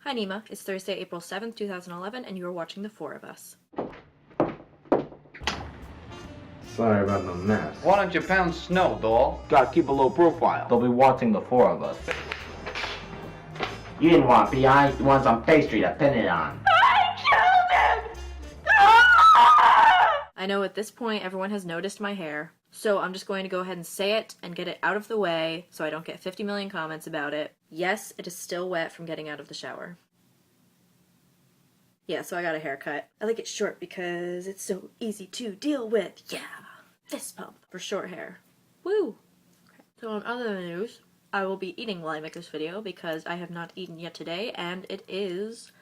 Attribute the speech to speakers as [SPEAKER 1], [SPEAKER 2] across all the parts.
[SPEAKER 1] Hi Nima, it's Thursday, April 7th, 2011, and you are watching The Four of Us.
[SPEAKER 2] Sorry about the mess.
[SPEAKER 3] Why don't you pound snow, doll?
[SPEAKER 4] Gotta keep a low profile.
[SPEAKER 5] They'll be watching The Four of Us.
[SPEAKER 4] You didn't want PI, you want some pastry to pin it on.
[SPEAKER 1] I killed him! I know at this point everyone has noticed my hair, so I'm just going to go ahead and say it and get it out of the way so I don't get 50 million comments about it. Yes, it is still wet from getting out of the shower. Yeah, so I got a haircut. I like it short because it's so easy to deal with. Yeah, fist pump for short hair. Woo! Okay. So on other news, I will be eating while I make this video because I have not eaten yet today, and it is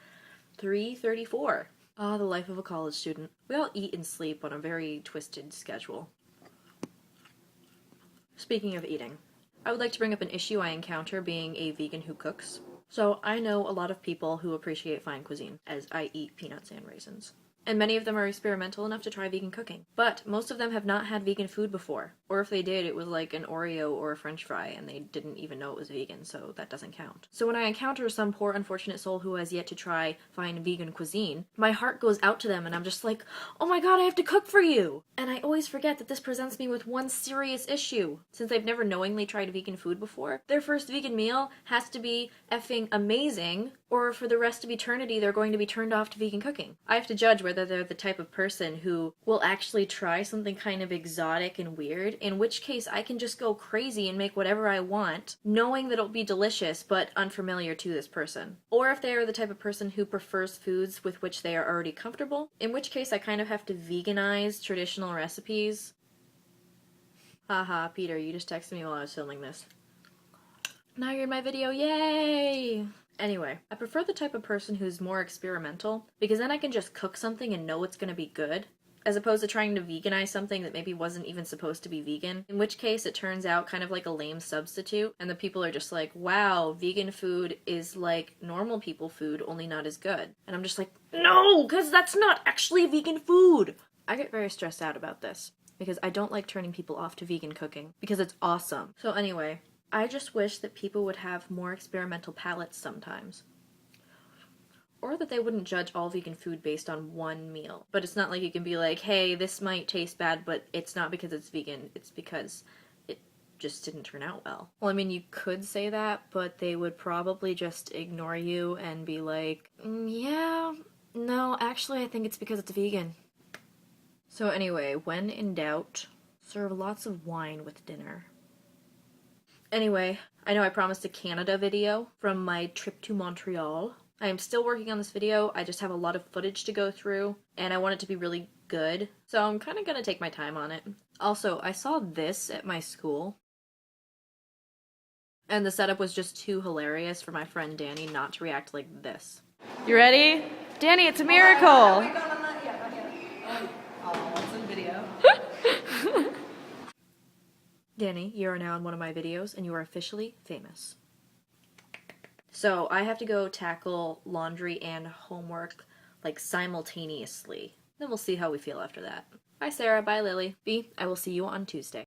[SPEAKER 1] 3:34. Ah, the life of a college student. We all eat and sleep on a very twisted schedule. Speaking of eating, I would like to bring up an issue I encounter being a vegan who cooks. So I know a lot of people who appreciate fine cuisine, as I eat peanuts and raisins. And many of them are experimental enough to try vegan cooking. But most of them have not had vegan food before. Or if they did, it was like an Oreo or a French fry and they didn't even know it was vegan, so that doesn't count. So when I encounter some poor unfortunate soul who has yet to try fine vegan cuisine, my heart goes out to them and I'm just like, oh my god, I have to cook for you! And I always forget that this presents me with one serious issue. Since they've never knowingly tried vegan food before, their first vegan meal has to be effing amazing, or for the rest of eternity they're going to be turned off to vegan cooking. I have to judge whether they're the type of person who will actually try something kind of exotic and weird, in which case I can just go crazy and make whatever I want, knowing that it'll be delicious but unfamiliar to this person. Or if they are the type of person who prefers foods with which they are already comfortable, in which case I kind of have to veganize traditional recipes. Haha, Peter, you just texted me while I was filming this. Now you're in my video, yay! Anyway, I prefer the type of person who's more experimental, because then I can just cook something and know it's gonna be good, as opposed to trying to veganize something that maybe wasn't even supposed to be vegan, in which case it turns out kind of like a lame substitute, and the people are just like, wow, vegan food is like normal people food, only not as good. And I'm just like, no, because that's not actually vegan food! I get very stressed out about this, because I don't like turning people off to vegan cooking, because it's awesome. So anyway, I just wish that people would have more experimental palates sometimes. Or that they wouldn't judge all vegan food based on one meal. But it's not like you can be like, hey, this might taste bad, but it's not because it's vegan, it's because it just didn't turn out well. Well, I mean, you could say that, but they would probably just ignore you and be like, yeah, no, actually I think it's because it's vegan. So anyway, when in doubt, serve lots of wine with dinner. Anyway, I know I promised a Canada video from my trip to Montreal. I am still working on this video, I just have a lot of footage to go through, and I want it to be really good, so I'm kind of gonna take my time on it. Also, I saw this at my school, and the setup was just too hilarious for my friend Danny not to react like this. You ready? Danny, it's a miracle!
[SPEAKER 6] Oh my god, I'm not yet, not yet. Oh, it's in video.
[SPEAKER 1] Danny, you are now in one of my videos, and you are officially famous. So, I have to go tackle laundry and homework, like, simultaneously. Then we'll see how we feel after that. Bye, Sarah. Bye, Lily. B, I will see you on Tuesday.